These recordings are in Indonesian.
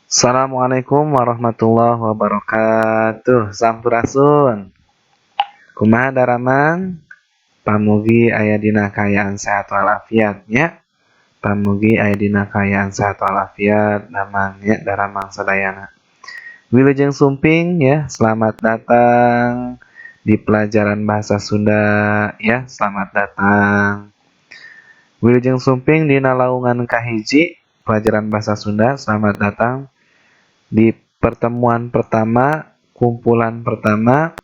Assalamualaikum warahmatullahi wabarakatuh. Sampurasun. Kumaha daramang? Pamugi aya dina kaayaan sehat walafiat nya. Pamugi aya dina kaayaan sehat walafiat damangnya daramang sadayana. Wilujeng sumping ya, selamat datang di pelajaran bahasa Sunda ya. Selamat datang. Wilujeng sumping dina laungan kahiji pelajaran bahasa Sunda. Selamat datang di pertemuan pertama, kumpulan pertama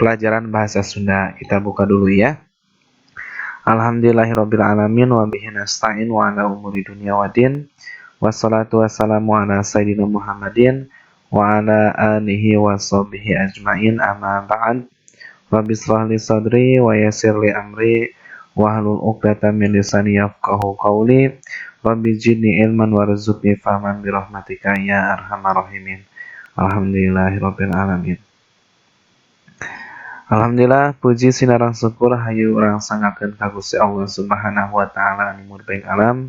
pelajaran bahasa Sunda. Kita buka dulu ya. Alhamdulillahirabbil alamin wa bihi nasta'in wa ala umuri dunya waddin. Wassalatu wassalamu ala sayyidina Muhammadin wa ala alihi washabihi ajmain, amma ba'd. Rabbi shrah li sadri wa yassir li amri wahlul 'uqdatam min lisani yafqahu qawli. Rabbi zidni ilman warzuqni fahman bi rahmatika ya arhamar rahimin. Alhamdulillahirabbil alamin. Alhamdulillah, puji sinarang syukur hayu urang sangakeun ka Gusti Allah Subhanahu wa taala anu murbaing alam,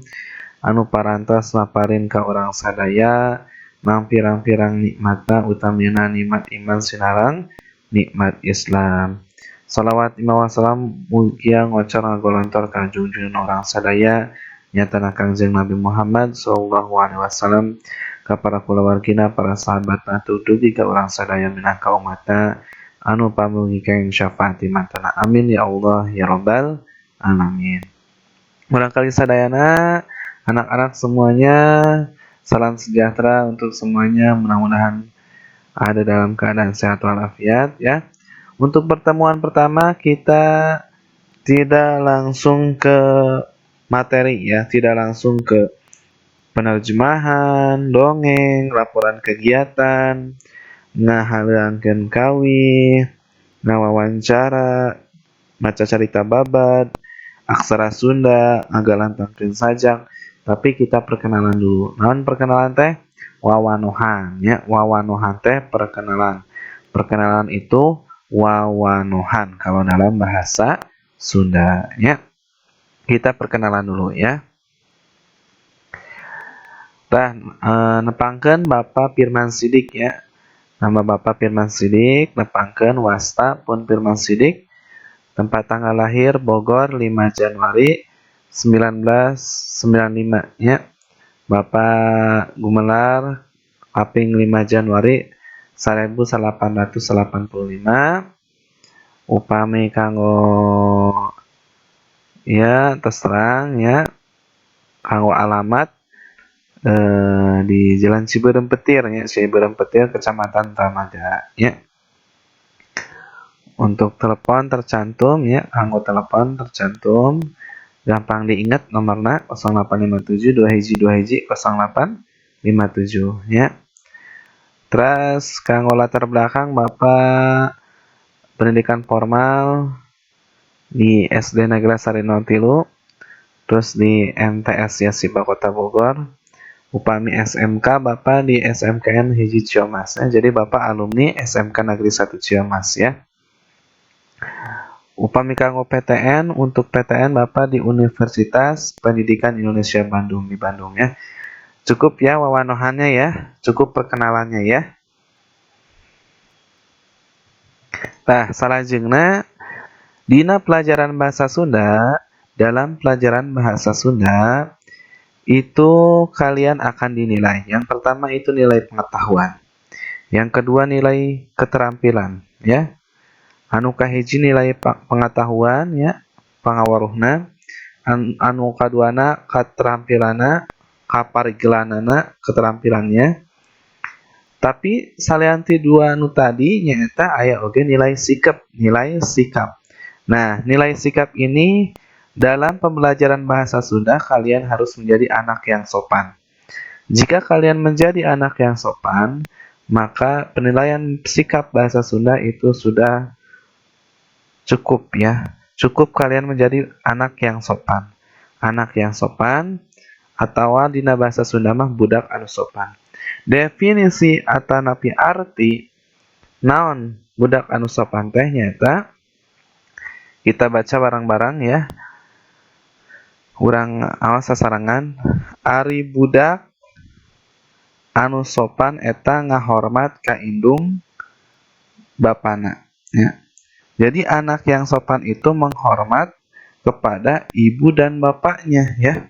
anu parantos maparin ka urang sadaya pirang-pirang nikmatna utamina nikmat iman sinarang nikmat Islam. Salawat imam wassalam mugia ngocor ngagolontor ka junjungan orang sadaya nyatana Kangjeng Nabi Muhammad sallallahu alaihi wasallam, ka para kulawargina, para sahabatna, dugi ka urang sadaya minangka umatna anu pamugi kaeng syafaat mantana. Amin ya Allah ya rabbal alamin. Barangkali sadayana anak-anak semuanya, salam sejahtera untuk semuanya, mudah-mudahan ada dalam keadaan sehat walafiat ya. Untuk pertemuan pertama kita tidak langsung ke materi ya, tidak langsung ke penerjemahan, dongeng, laporan kegiatan, ngahareungkeun kawi, ngawawancara, maca carita babad, aksara Sunda, ngagalantangkeun sajak, tapi kita perkenalan dulu. Naon perkenalan teh? Wawanohan ya, wawanohan teh perkenalan. Perkenalan itu wawanohan kalau dalam bahasa Sunda ya. Kita perkenalan dulu ya. Tah nepangkeun Bapak Firman Sidik ya. Nama Bapak Firman Sidik, nepangkeun wasta pun Firman Sidik. Tempat tanggal lahir Bogor 5 Januari 1995 ya. Bapak Gumelar Kaping 5 Januari 1885. Upami kanggo ya terserang ya, kanggo alamat di Jalan Ciberem Petir ya, Ciberem Petir Kecamatan Dramaga ya. Untuk telepon tercantum ya, kanggo telepon tercantum gampang diingat nomorna 0857 2121 0857 ya. Terus kanggo latar belakang Bapak pendidikan formal di SD Negara Sarino Tilu, terus di MTS Yasiba Kota Bogor. Upami SMK Bapak di SMKN hiji Ciamas ya. Jadi Bapak alumni SMK Negeri 1 Ciamas ya. Upami kanggo PTN, untuk PTN Bapak di Universitas Pendidikan Indonesia Bandung di Bandung ya. Cukup ya wawanohannya ya, cukup perkenalannya ya. Nah, salajengna dina pelajaran bahasa Sunda, dalam pelajaran bahasa Sunda itu kalian akan dinilai. Yang pertama itu nilai pengetahuan. Yang kedua nilai keterampilan ya. Anu kahiji nilai pengetahuan ya, pangawaruhna. Anu kaduana keterampilanna, kaparigelanana keterampilannya. Tapi salianti dua anu tadi nyaeta aya oge nilai sikap. Nah, nilai sikap ini dalam pembelajaran bahasa Sunda kalian harus menjadi anak yang sopan. Jika kalian menjadi anak yang sopan, maka penilaian sikap bahasa Sunda itu sudah cukup ya. Cukup kalian menjadi anak yang sopan. Anak yang sopan atau dina bahasa Sunda mah budak anu sopan. Definisi atanapi arti naon budak anu sopan teh nyaeta, kita baca bareng-bareng ya. Urang awas sasarangan. Ari budak anu sopan eta ngahormat ka indung bapana, ya. Jadi anak yang sopan itu menghormat kepada ibu dan bapaknya, ya.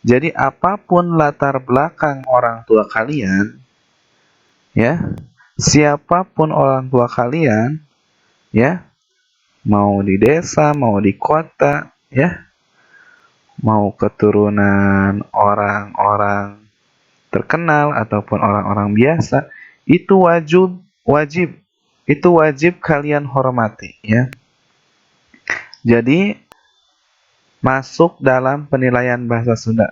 Jadi apapun latar belakang orang tua kalian, ya, siapapun orang tua kalian, ya, mau di desa, mau di kota, ya, mau keturunan orang-orang terkenal ataupun orang-orang biasa, itu wajib itu wajib kalian hormati, ya. Jadi masuk dalam penilaian bahasa Sunda,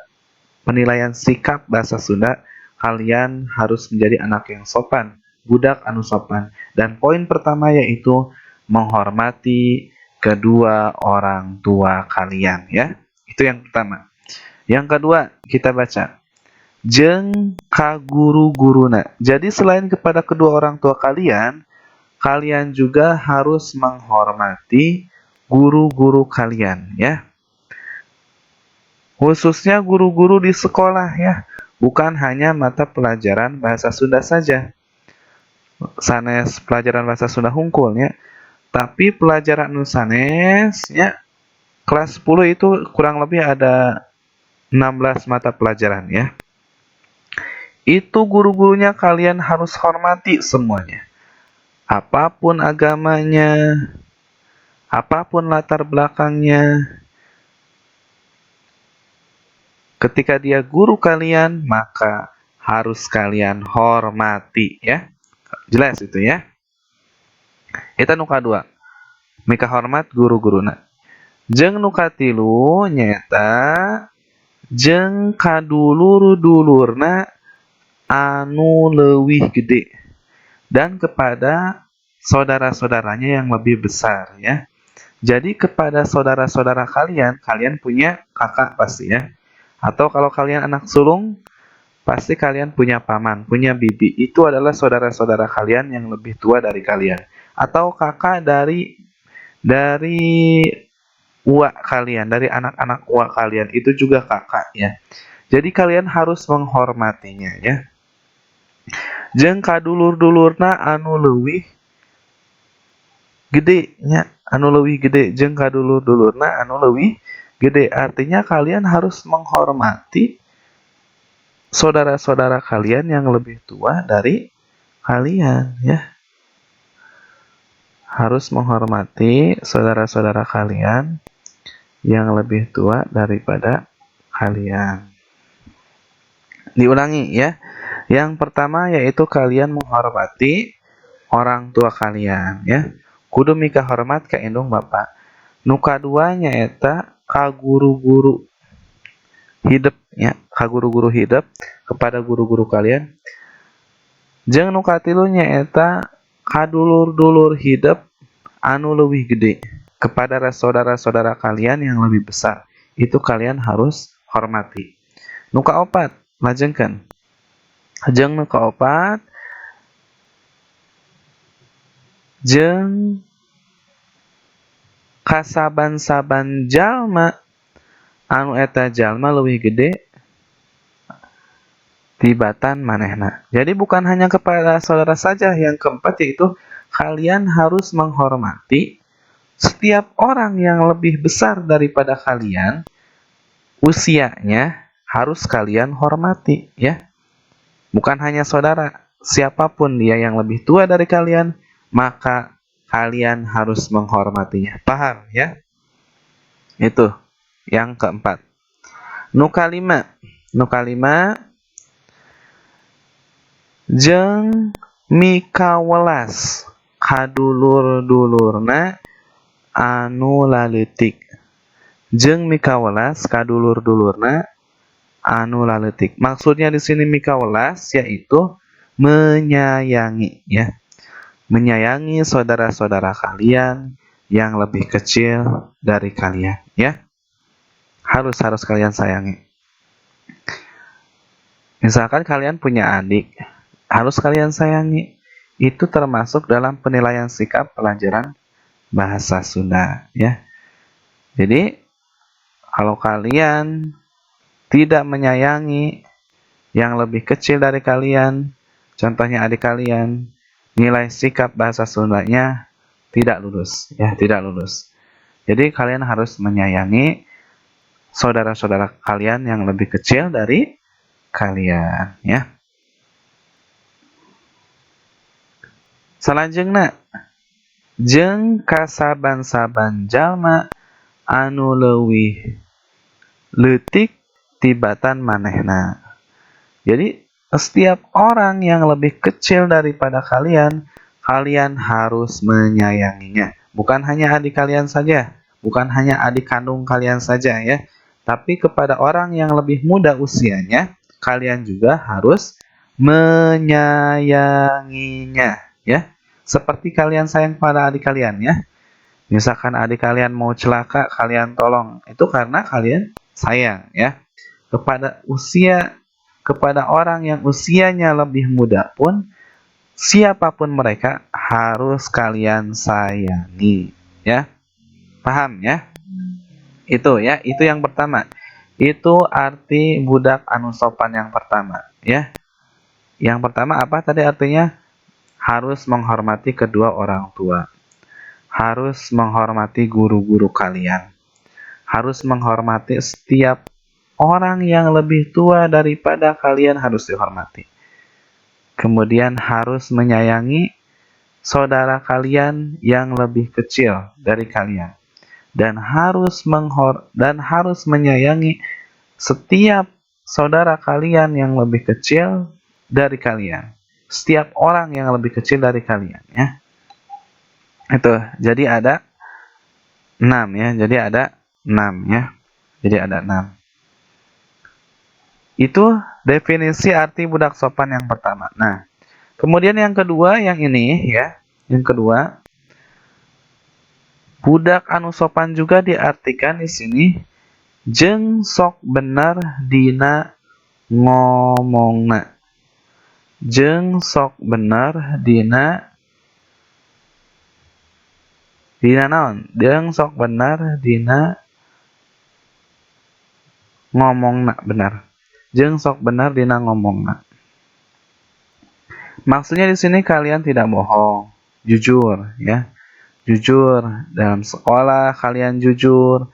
penilaian sikap bahasa Sunda, kalian harus menjadi anak yang sopan, budak anu sopan. Dan poin pertama yaitu menghormati kedua orang tua kalian, ya. Itu yang pertama. Yang kedua, kita baca. Jeung ka guru-guruna. Jadi selain kepada kedua orang tua kalian, kalian juga harus menghormati guru-guru kalian, ya. Khususnya guru-guru di sekolah, ya. Bukan hanya mata pelajaran bahasa Sunda saja. Sanes pelajaran bahasa Sunda hungkul, ya. Tapi pelajaran nu sanes, ya, kelas 10 itu kurang lebih ada 16 mata pelajaran, ya. Itu guru-gurunya kalian harus hormati semuanya. Apapun agamanya, apapun latar belakangnya, ketika dia guru kalian, maka harus kalian hormati, ya. Jelas itu, ya. Eta nu kadua, mika hormat guru-guruna. Jeung nu katilu nyaeta jeung kadulur-dulurna anu leuwih gede dan kepada saudara-saudaranya yang lebih besar, ya. Jadi kepada saudara-saudara kalian, kalian punya kakak pasti, ya. Atau kalau kalian anak sulung, pasti kalian punya paman, punya bibi. Itu adalah saudara-saudara kalian yang lebih tua dari kalian. Atau kakak dari uak kalian, dari anak-anak uak kalian, itu juga kakak, ya. Jadi kalian harus menghormatinya, ya. Jeung kadulur-dulurna anu leuwih gede, nya, anu leuwih gede, jeung kadulur-dulurna anu leuwih gede. Artinya kalian harus menghormati saudara-saudara kalian yang lebih tua dari kalian, ya. Harus menghormati saudara-saudara kalian yang lebih tua daripada kalian. Diulangi, ya. Yang pertama yaitu kalian menghormati orang tua kalian, ya. Kudu mika hormat ka indung bapak. Nu kadua nyaeta ka guru-guru hidup, ya. Ka guru-guru hidup kepada guru-guru kalian. Jeung nu katilu nyaeta kadulur-dulur hidup anu leuwih gede kepada saudara-saudara kalian yang lebih besar. Itu kalian harus hormati. Nu kaopat, lajengkeun. Jeung nu kaopat, jeung kasaban-saban jalma anu eta jalma leuwih gede tibatan manehna. Jadi bukan hanya kepada saudara saja. Yang keempat yaitu kalian harus menghormati setiap orang yang lebih besar daripada kalian, usianya harus kalian hormati, ya. Bukan hanya saudara, siapapun dia yang lebih tua dari kalian, maka kalian harus menghormatinya. Paham, ya? Itu yang keempat. Nu kalima jeung mikawelas kadulur-dulurna anu laleutik. Jeung mikawelas kadulur-dulurna anu laleutik. Maksudnya di sini mikawelas yaitu menyayangi, ya. Menyayangi saudara-saudara kalian yang lebih kecil dari kalian, ya. Harus kalian sayangi. Misalkan kalian punya adik, harus kalian sayangi. Itu termasuk dalam penilaian sikap pelajaran bahasa Sunda, ya. Jadi kalau kalian tidak menyayangi yang lebih kecil dari kalian, contohnya adik kalian, nilai sikap bahasa Sundanya tidak lulus, ya, tidak lulus. Jadi kalian harus menyayangi saudara-saudara kalian yang lebih kecil dari kalian, ya. Selanjutnya, jeung kasaban-saban jalma anu leuwih leutik tibatan manehna. Jadi, setiap orang yang lebih kecil daripada kalian, kalian harus menyayanginya. Bukan hanya adik kalian saja, bukan hanya adik kandung kalian saja ya, tapi kepada orang yang lebih muda usianya, kalian juga harus menyayanginya ya. Seperti kalian sayang pada adik kalian ya. Misalkan adik kalian mau celaka, kalian tolong. Itu karena kalian sayang ya. Kepada orang yang usianya lebih muda pun, siapapun mereka harus kalian sayangi ya. Paham ya? Itu yang pertama. Itu arti budak anu sopan yang pertama ya. Yang pertama apa tadi artinya? Harus menghormati kedua orang tua. Harus menghormati guru-guru kalian. Harus menghormati setiap orang yang lebih tua daripada kalian, harus dihormati. Kemudian harus menyayangi saudara kalian yang lebih kecil dari kalian. Dan harus menyayangi setiap saudara kalian yang lebih kecil dari kalian. Setiap orang yang lebih kecil dari kalian ya. Itu. Jadi ada 6 ya. Jadi ada 6 ya. Jadi ada 6. Itu definisi arti budak sopan yang pertama. Nah, kemudian yang kedua yang ini ya. Yang kedua, budak anu sopan juga diartikan di sini jeung sok bener dina ngomongna. Jeung sok bener dina naon? Jeung sok bener dina ngomongna, benar. Jeung sok bener dina ngomongna. Maksudnya di sini kalian tidak bohong, jujur ya. Jujur dalam sekolah, kalian jujur.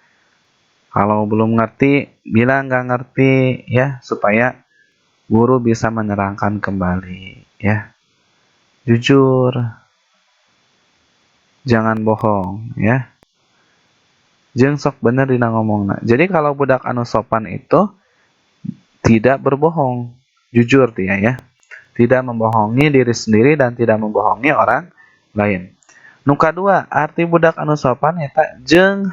Kalau belum ngerti, bilang nggak ngerti ya, supaya guru bisa menerangkan kembali ya. Jujur, jangan bohong ya. Jeung sok bener dina ngomongna. Jadi kalau budak anu sopan itu tidak berbohong, jujur dia ya. Tidak membohongi diri sendiri dan tidak membohongi orang lain. Nu kadua, arti budak anu sopan eta jeung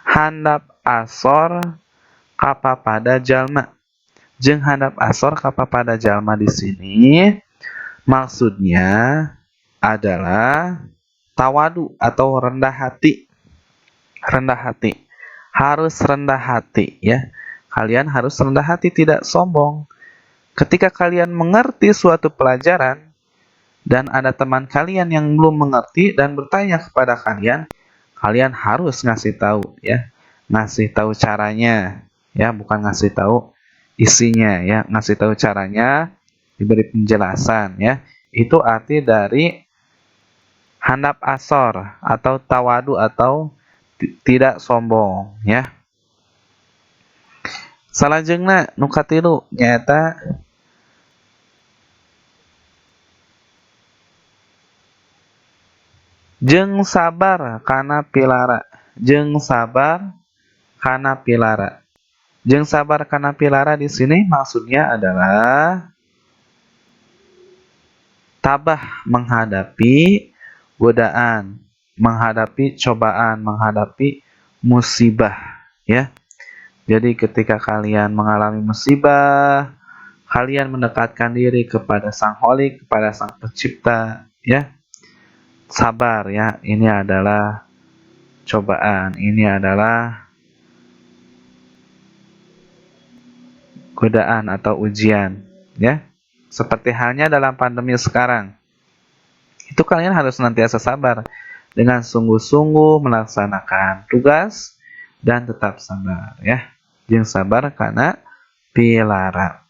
handap asor kapapada jalma. Jeung handap asor kapapada jalma di sini maksudnya adalah tawadu atau rendah hati. Rendah hati. Harus rendah hati ya. Kalian harus rendah hati, tidak sombong. Ketika kalian mengerti suatu pelajaran dan ada teman kalian yang belum mengerti dan bertanya kepada kalian, kalian harus ngasih tahu ya. Ngasih tahu caranya ya, bukan ngasih tahu isinya ya, ngasih tahu caranya, diberi penjelasan ya. Itu arti dari handap asor atau tawadu atau tidak sombong ya. Salajengna nu katilu nyaeta jeung sabar kana pilara. Jeung sabar kana pilara. Jeung sabar kana pilara di sini maksudnya adalah tabah menghadapi godaan, menghadapi cobaan, menghadapi musibah ya. Jadi ketika kalian mengalami musibah, kalian mendekatkan diri kepada Sang Holik, kepada Sang Pencipta ya. Sabar ya, ini adalah cobaan, ini adalah godaan atau ujian ya. Seperti halnya dalam pandemi sekarang. Itu kalian harus senantiasa sabar dengan sungguh-sungguh melaksanakan tugas dan tetap sabar ya. jeung sabar kana pilara.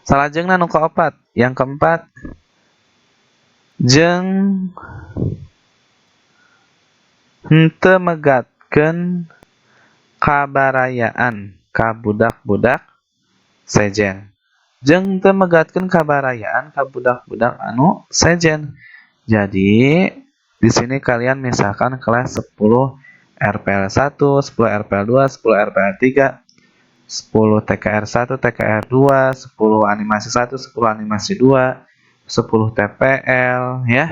Salajengna nu kaopat, yang keempat, jeung henteu megatkeun kabarayaan ka budak-budak sejen. Jeung henteu megatkeun kabarayaan ka budak-budak anu sejen. Jadi, di sini kalian misalkan kelas 10 RPL 1, 10 RPL 2, 10 RPL 3, 10 TKR 1, TKR 2, 10 animasi 1, 10 animasi 2, 10 TPL ya.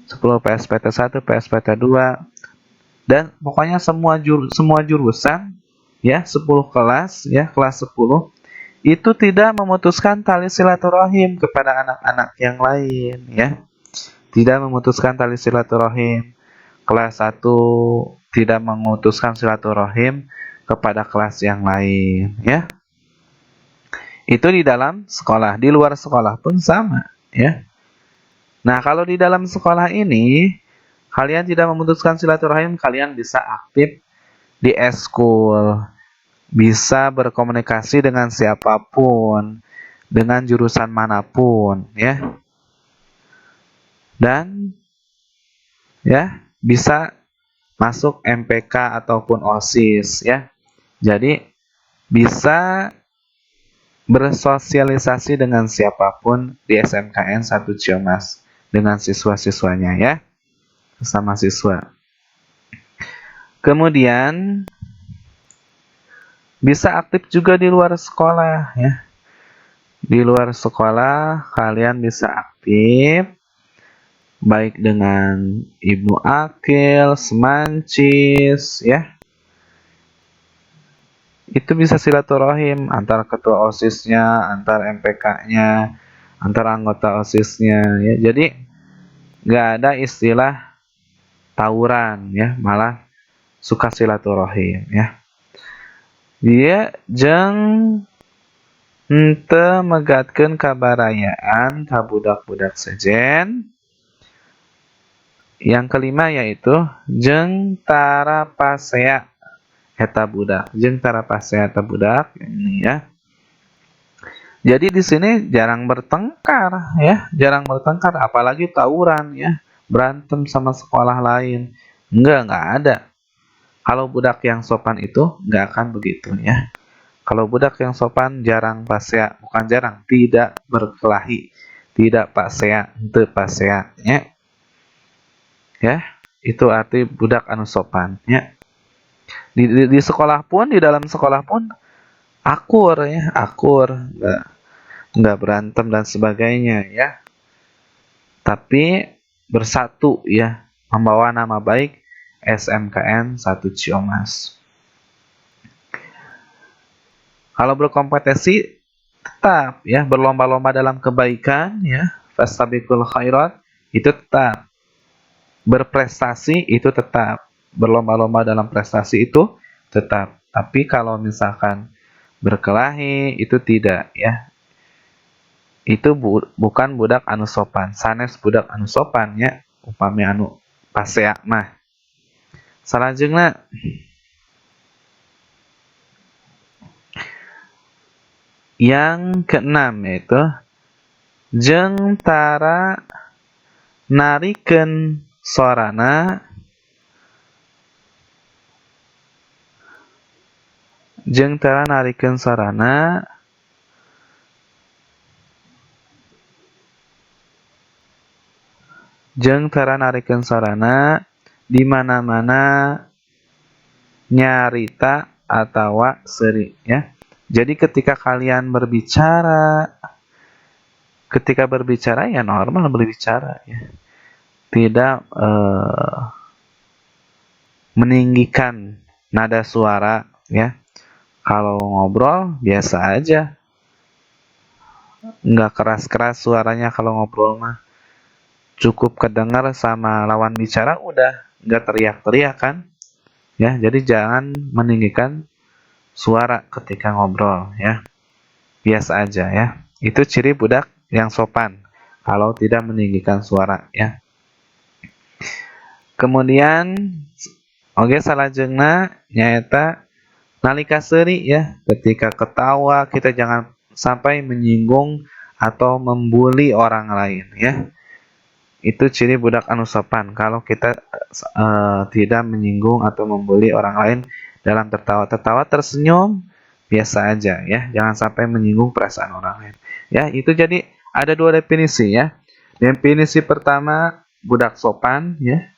10 PSPT 1, PSPT 2, dan pokoknya semua jurusan ya, 10 kelas ya, kelas 10 itu tidak memutuskan tali silaturahim kepada anak-anak yang lain ya. Tidak memutuskan tali silaturahim. Kelas 1 tidak memutuskan silaturahim kepada kelas yang lain ya. Itu di dalam sekolah, di luar sekolah pun sama ya. Nah, kalau di dalam sekolah ini kalian tidak memutuskan silaturahim, kalian bisa aktif di eskul, bisa berkomunikasi dengan siapapun, dengan jurusan manapun ya. Dan ya, bisa masuk MPK ataupun OSIS ya. Jadi bisa bersosialisasi dengan siapapun di SMKN 1 Ciamas dengan siswa-siswanya ya, sama siswa. Kemudian bisa aktif juga di luar sekolah ya. Di luar sekolah kalian bisa aktif baik dengan Ibnu Akil, Semancis ya. Itu bisa silaturahim antar ketua OSIS-nya, antar MPK-nya, antar anggota OSIS-nya ya. Jadi nggak ada istilah tawuran ya, malah suka silaturahim ya. Dia jeung henteu megatkeun kabarayaan ka budak-budak sejen. Yang kelima yaitu jeung tarapasea eta budak, jeung tarapasea eta budak ini ya. Jadi di sini jarang bertengkar ya, jarang bertengkar, apalagi tawuran ya, berantem sama sekolah lain. Enggak ada. Kalau budak yang sopan itu enggak akan begitu ya. Kalau budak yang sopan jarang pasea, bukan jarang, tidak berkelahi, tidak pasea, henteu pasea ya. Ya, itu arti budak anu sopan ya. Di sekolah pun, di dalam sekolah pun akur ya, akur, enggak berantem dan sebagainya ya. Tapi bersatu ya, membawa nama baik SMKN 1 Ciamas. Kalau berkompetisi tetap ya, berlomba-lomba dalam kebaikan ya, fastabiqul khairat itu tetap. Berprestasi itu tetap. Berlomba-lomba dalam prestasi itu tetap. Tapi kalau misalkan berkelahi itu tidak ya. Itu bukan budak anu sopan, sanes budak anu sopan ya, upami anu pasea mah. Salajengna yang keenam yaitu jeung tara narikeun sorana jeung tara narikeun sorana jeung tara narikeun sorana di mana-mana nyarita atawa seuri ya. Jadi ketika kalian berbicara, ya normal berbicara ya. Tidak meninggikan nada suara ya. Kalau ngobrol biasa aja. Nggak keras-keras suaranya kalau ngobrol mah. Cukup kedengar sama lawan bicara udah, nggak teriak-teriak kan. Ya, jadi jangan meninggikan suara ketika ngobrol ya. Biasa aja ya. Itu ciri budak yang sopan kalau tidak meninggikan suara ya. Kemudian Oge salajengna nyaeta nalika seuri ya, ketika ketawa kita jangan sampai menyinggung atau membuli orang lain ya. Itu ciri budak anu sopan kalau kita tidak menyinggung atau membuli orang lain dalam tertawa. Tertawa tersenyum biasa aja ya, jangan sampai menyinggung perasaan orang lain. Ya, itu jadi ada dua definisi ya. Definisi pertama budak sopan ya.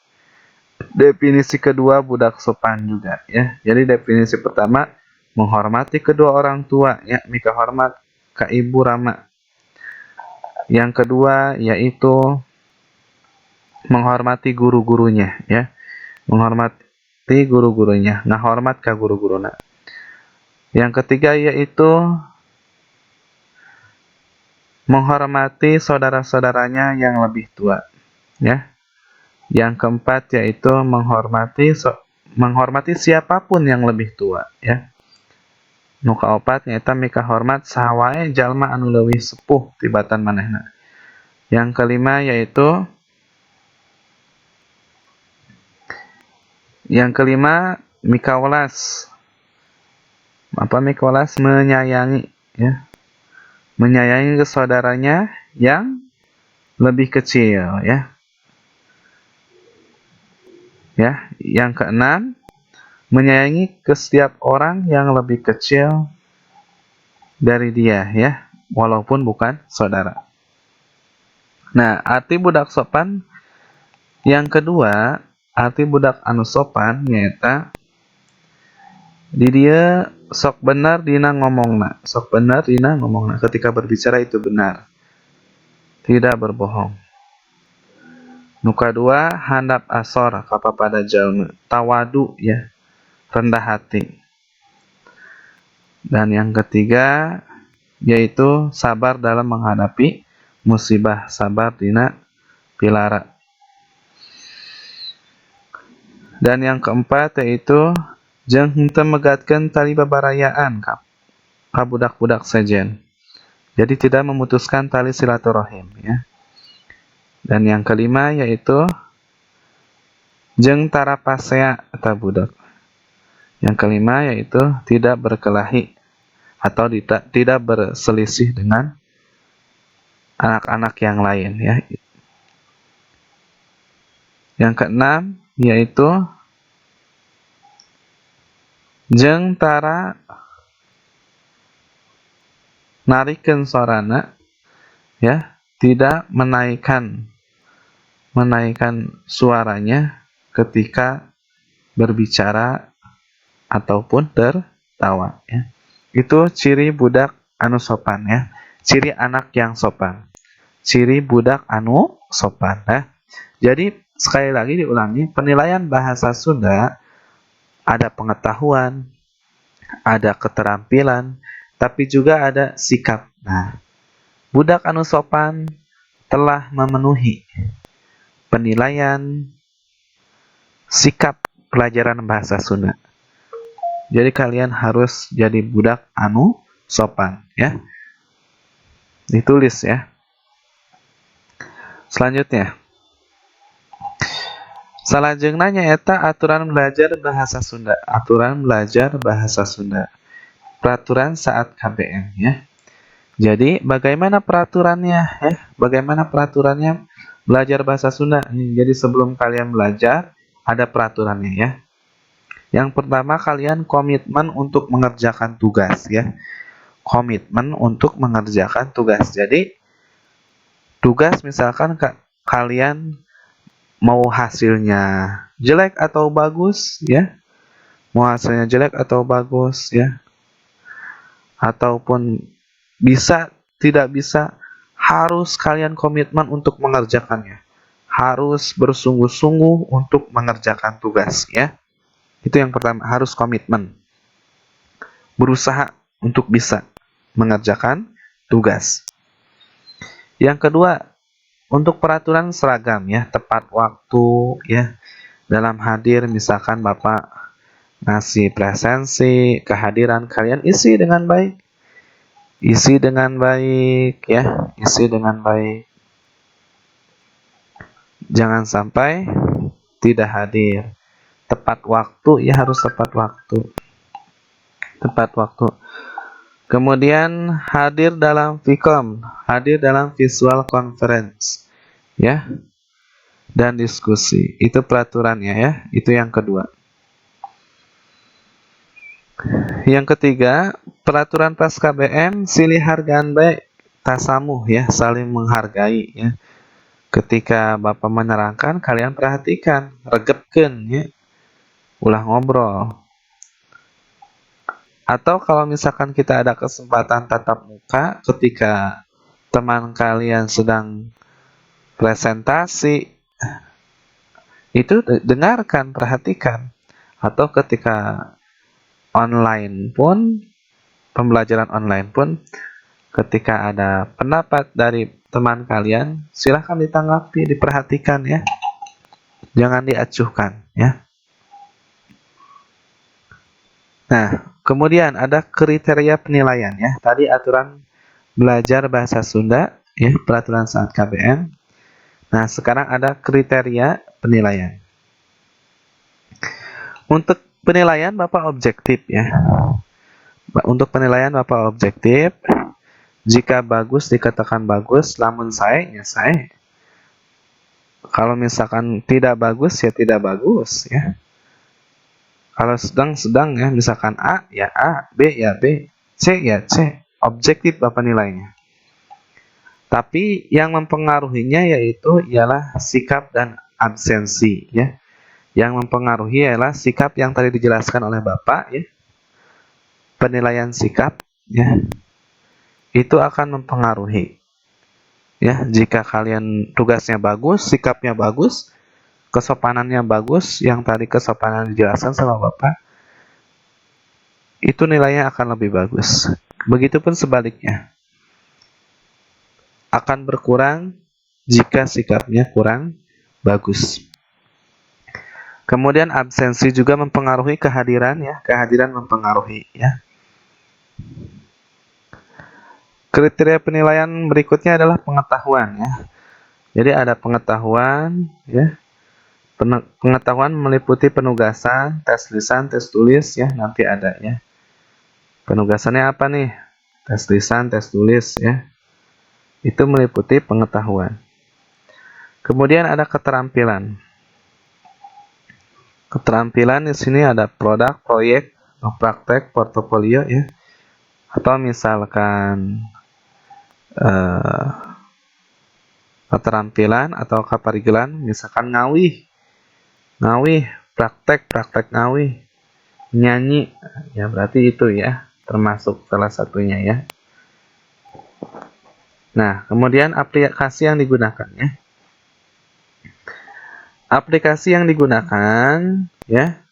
Definisi kedua budak sopan juga ya. Jadi definisi pertama menghormati kedua orang tua ya, mika hormat ka ibu rama. Yang kedua yaitu menghormati guru-gurunya ya. Menghormati guru-gurunya, ngahormat ka guru-guruna. Yang ketiga yaitu menghormati saudara-saudaranya yang lebih tua ya. Yang keempat yaitu menghormati siapapun yang lebih tua ya. Nu kaopat nyaeta mika hormat saha jalma anu leuwih sepuh tibatan manehna. Yang kelima yaitu mika welas. Apa mika welas? Menyayangi ya. Menyayangi ke saudaranya yang lebih kecil ya. Ya, yang keenam menyayangi ke setiap orang yang lebih kecil dari dia ya, walaupun bukan saudara. Nah, arti budak sopan yang kedua, arti budak anu sopan nyaeta di dia sok benar dina ngomongna. Sok benar dina ngomongna, ketika berbicara itu benar. Tidak berbohong. Nu kadua handap asor kapapada jalma, tawadu ya, rendah hati. Dan yang ketiga yaitu sabar dalam menghadapi musibah, sabar dina pilara. Dan yang keempat yaitu jeung henteu megatkeun tali babarayaan ka budak-budak sejen. Jadi tidak memutuskan tali silaturahim ya. Dan yang kelima yaitu jeung tarapasea eta budak. Yang kelima yaitu tidak berkelahi atau tidak berselisih dengan anak-anak yang lain ya. Yang keenam yaitu jeung tara narikeun sorana ya, tidak menaikkan suaranya ketika berbicara ataupun tertawa ya. Itu ciri budak anu sopan ya. Ciri anak yang sopan. Ciri budak anu sopan ya. Jadi sekali lagi diulangi, penilaian bahasa Sunda ada pengetahuan, ada keterampilan, tapi juga ada sikap. Nah, budak anu sopan telah memenuhi penilaian sikap pelajaran bahasa Sunda. Jadi kalian harus jadi budak anu sopan ya. Ditulis ya. Selanjutnya. Salajengna nyaeta aturan belajar bahasa Sunda. Aturan belajar bahasa Sunda. Peraturan saat KBM ya. Jadi bagaimana peraturannya ya? Bagaimana peraturannya belajar bahasa Sunda? Jadi sebelum kalian belajar ada peraturannya ya. Yang pertama kalian komitmen untuk mengerjakan tugas ya. Komitmen untuk mengerjakan tugas. Jadi tugas misalkan kalian mau hasilnya jelek atau bagus ya. Mau hasilnya jelek atau bagus ya. Ataupun bisa tidak bisa, harus kalian komitmen untuk mengerjakannya. Harus bersungguh-sungguh untuk mengerjakan tugas ya. Itu yang pertama, harus komitmen. Berusaha untuk bisa mengerjakan tugas. Yang kedua, untuk peraturan seragam ya, tepat waktu ya. Dalam hadir misalkan Bapak ngasih presensi, kehadiran kalian isi dengan baik. Isi dengan baik ya, isi dengan baik. Jangan sampai tidak hadir. tepat waktu, ya harus tepat waktu. Tepat waktu. Kemudian hadir dalam VCOM, hadir dalam visual conference, ya, dan diskusi. Itu peraturannya, ya. Itu yang kedua. Yang ketiga, peraturan pas KBM silih hargaan baik tasamuh, ya, saling menghargai, ya. Ketika Bapak menerangkan, kalian perhatikan, regepkeun, ya. Ulah ngobrol. Atau kalau misalkan kita ada kesempatan tatap muka ketika teman kalian sedang presentasi, itu dengarkan, perhatikan. Atau ketika online pun, pembelajaran online pun, ketika ada pendapat dari teman kalian, silahkan ditanggapi, diperhatikan, ya. Jangan diacuhkan, ya. Nah, kemudian ada kriteria penilaian, ya. Tadi aturan belajar bahasa Sunda, ya, peraturan saat KBM. Nah, sekarang ada kriteria penilaian. Untuk penilaian Bapak objektif, ya. Untuk penilaian Bapak objektif, jika bagus dikatakan bagus, lamun sae, ya sae. Kalau misalkan tidak bagus, ya tidak bagus, ya. Kalau sedang, ya, misalkan A, ya A, B, ya B, C, ya C. Objektif Bapak nilainya. Tapi yang mempengaruhinya yaitu ialah sikap dan absensi, ya. Yang mempengaruhi ialah sikap yang tadi dijelaskan oleh Bapak, ya. Penilaian sikap, ya. Itu akan mempengaruhi. Ya, jika kalian tugasnya bagus, sikapnya bagus, kesopanannya bagus, yang tadi kesopanan dijelaskan sama Bapak, itu nilainya akan lebih bagus. Begitupun sebaliknya. Akan berkurang jika sikapnya kurang bagus. Kemudian absensi juga mempengaruhi kehadiran, ya. Kehadiran mempengaruhi, ya. Kriteria penilaian berikutnya adalah pengetahuan, ya. Jadi ada pengetahuan, ya. Pengetahuan meliputi penugasan, tes lisan, tes tulis, ya, nanti ada, ya. Penugasannya apa nih? Tes lisan, tes tulis, ya. Itu meliputi pengetahuan. Kemudian ada keterampilan. Keterampilan di sini ada produk, proyek, praktek, portofolio, ya. Atau misalkan keterampilan atau kaparigelan, misalkan ngawih, praktek ngawih, nyanyi, ya berarti itu, ya, termasuk salah satunya, ya. Nah, kemudian aplikasi yang digunakan, ya. Aplikasi yang digunakan, ya.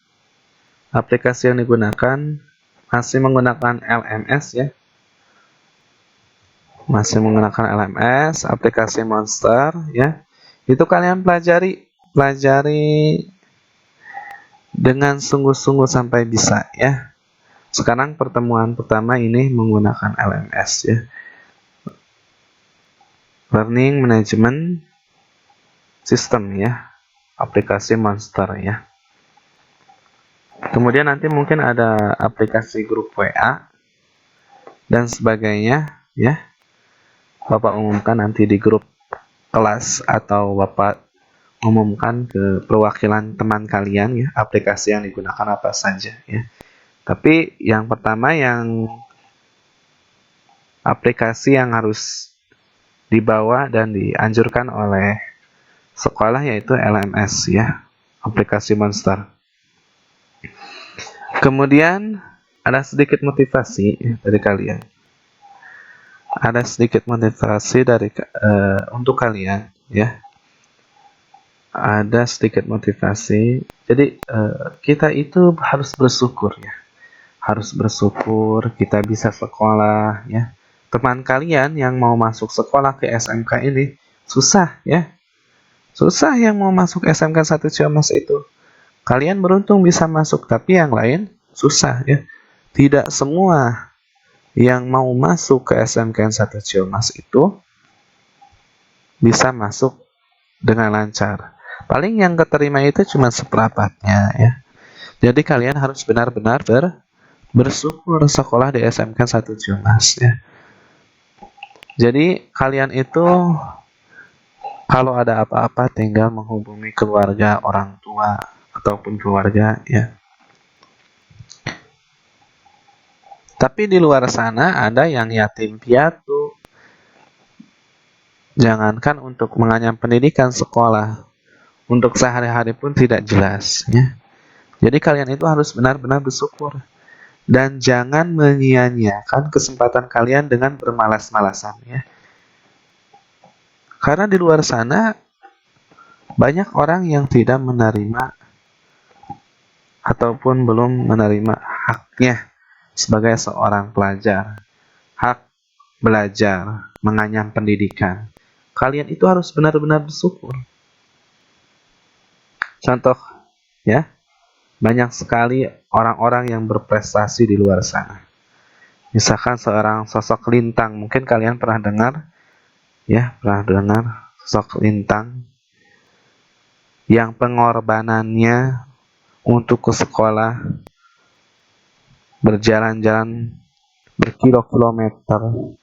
Aplikasi yang digunakan masih menggunakan LMS, ya. Masih menggunakan LMS, aplikasi Monster, ya. Itu kalian pelajari dengan sungguh-sungguh sampai bisa, ya. Sekarang pertemuan pertama ini menggunakan LMS, ya. Learning Management System, ya. Aplikasi Monster, ya. Kemudian nanti mungkin ada aplikasi grup WA dan sebagainya, ya. Bapak umumkan nanti di grup kelas atau Bapak umumkan ke perwakilan teman kalian, ya, aplikasi yang digunakan apa saja, ya. Tapi yang pertama, yang aplikasi yang harus dibawa dan dianjurkan oleh sekolah yaitu LMS, ya, aplikasi Monster. Kemudian ada sedikit motivasi, ya, dari kalian. Ada sedikit motivasi dari untuk kalian, ya. Ada sedikit motivasi. Jadi kita itu harus bersyukur, ya. Harus bersyukur kita bisa sekolah, ya. Teman kalian yang mau masuk sekolah ke SMK ini susah, ya. Susah yang mau masuk SMK 1 Ciamis itu. Kalian beruntung bisa masuk, tapi yang lain susah, ya. Tidak semua yang mau masuk ke SMK 1 Ciamis itu bisa masuk dengan lancar. Paling yang keterima itu cuma seperempatnya, ya. Jadi kalian harus benar-benar bersyukur sekolah di SMK 1 Ciumas ya. Jadi kalian itu kalau ada apa-apa tinggal menghubungi keluarga, orang tua ataupun keluarga ya. Tapi di luar sana ada yang yatim piatu. Jangankan untuk mengenyam pendidikan sekolah, untuk sehari-hari pun tidak jelas ya. Jadi kalian itu harus benar-benar bersyukur dan jangan menyia-nyiakan kesempatan kalian dengan bermalas-malasan ya. Karena di luar sana banyak orang yang tidak menerima ataupun belum menerima haknya sebagai seorang pelajar. Hak belajar, mengenyam pendidikan. Kalian itu harus benar-benar bersyukur. Contoh ya, banyak sekali orang-orang yang berprestasi di luar sana. Misalkan seorang sosok Lintang, mungkin kalian pernah dengar ya, pernah dengar sosok Lintang yang pengorbanannya untuk ke sekolah berjalan-jalan berkilo-kilometer,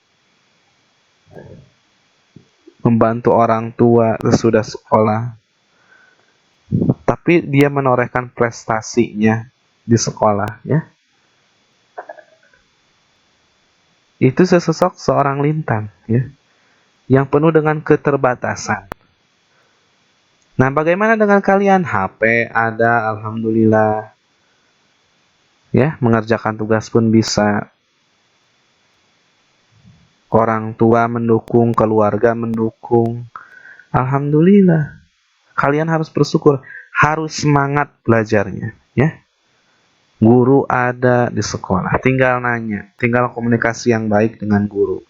membantu orang tua sesudah sekolah, tapi dia menorehkan prestasinya di sekolah ya. Itu sesosok seorang Lintang ya, yang penuh dengan keterbatasan. Nah, bagaimana dengan kalian? HP ada, alhamdulillah. Ya, mengerjakan tugas pun bisa. Orang tua mendukung, keluarga mendukung. Alhamdulillah. Kalian harus bersyukur, harus semangat belajarnya, ya. Guru ada di sekolah, tinggal nanya, tinggal komunikasi yang baik dengan guru.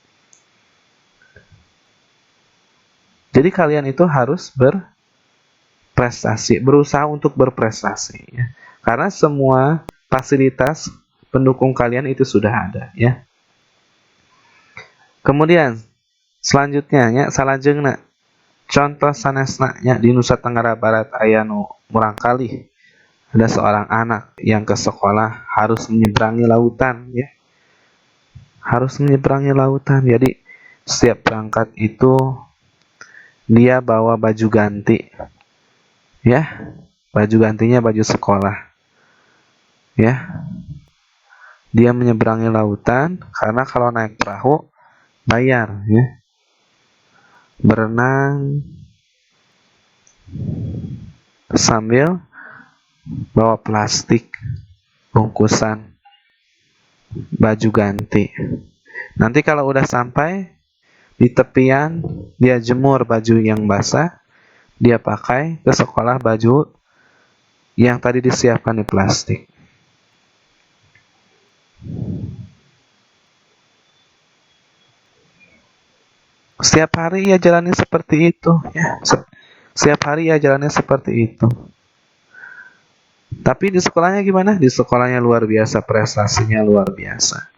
Jadi kalian itu harus berprestasi, berusaha untuk berprestasi ya. Karena semua fasilitas pendukung kalian itu sudah ada ya. Kemudian selanjutnya ya salajengna contoh sanesna nya di Nusa Tenggara Barat aya nu murangkalih. Ada seorang anak yang ke sekolah harus menyeberangi lautan ya. Harus menyeberangi lautan. Jadi setiap berangkat itu dia bawa baju ganti. Ya. Baju gantinya baju sekolah. Ya. Dia menyeberangi lautan karena kalau naik perahu bayar ya. Berenang sambil bawa plastik bungkusan baju ganti. Nanti kalau udah sampai di tepian dia jemur baju yang basah, dia pakai ke sekolah baju yang tadi disiapkan di plastik. Setiap hari ia jalani seperti itu ya. Setiap hari ia jalani seperti itu. Tapi di sekolahnya gimana? Di sekolahnya luar biasa, prestasinya luar biasa.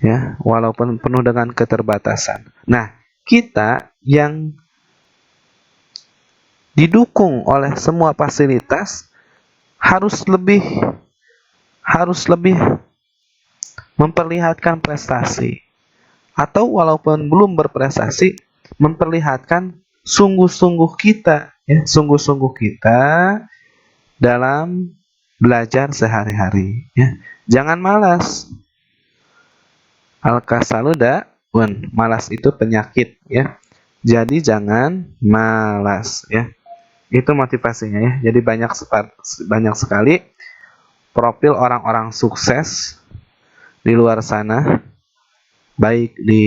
Ya, walaupun penuh dengan keterbatasan. Nah, kita yang didukung oleh semua fasilitas harus lebih memperlihatkan prestasi. Atau walaupun belum berprestasi, memperlihatkan sungguh-sungguh kita, ya, sungguh-sungguh kita dalam belajar sehari-hari. Ya. Jangan malas. Al-kasaluda, malas itu penyakit. Ya. Jadi jangan malas. Ya. Itu motivasinya ya. Jadi banyak sekali profil orang-orang sukses di luar sana, baik di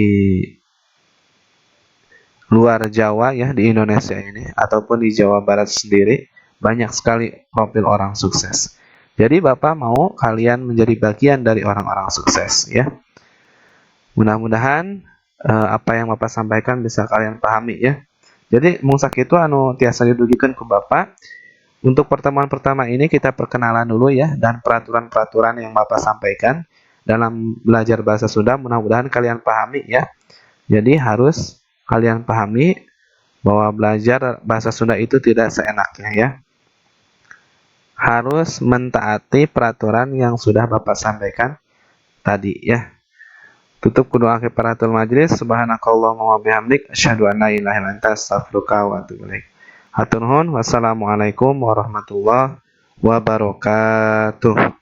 luar Jawa ya, di Indonesia ini ataupun di Jawa Barat sendiri, banyak sekali profil orang sukses. Jadi Bapak mau kalian menjadi bagian dari orang-orang sukses ya. Mudah-mudahan apa yang Bapak sampaikan bisa kalian pahami ya. Jadi mungsak itu anu tiasa didugikeun ku Bapak. Untuk pertemuan pertama ini kita perkenalan dulu ya, dan peraturan-peraturan yang Bapak sampaikan dalam belajar bahasa Sunda mudah-mudahan kalian pahami ya. Jadi harus kalian pahami bahwa belajar bahasa Sunda itu tidak seenaknya ya. harus mentaati peraturan yang sudah Bapak sampaikan tadi ya. Tutup kudu akhir paratul majlis. Subhanakallahumma wa bihamdik asyhadu an la ilaha illa anta astaghfiruka wa atubu ilaik. Hatur nuhun. Wassalamualaikum warahmatullahi wabarakatuh.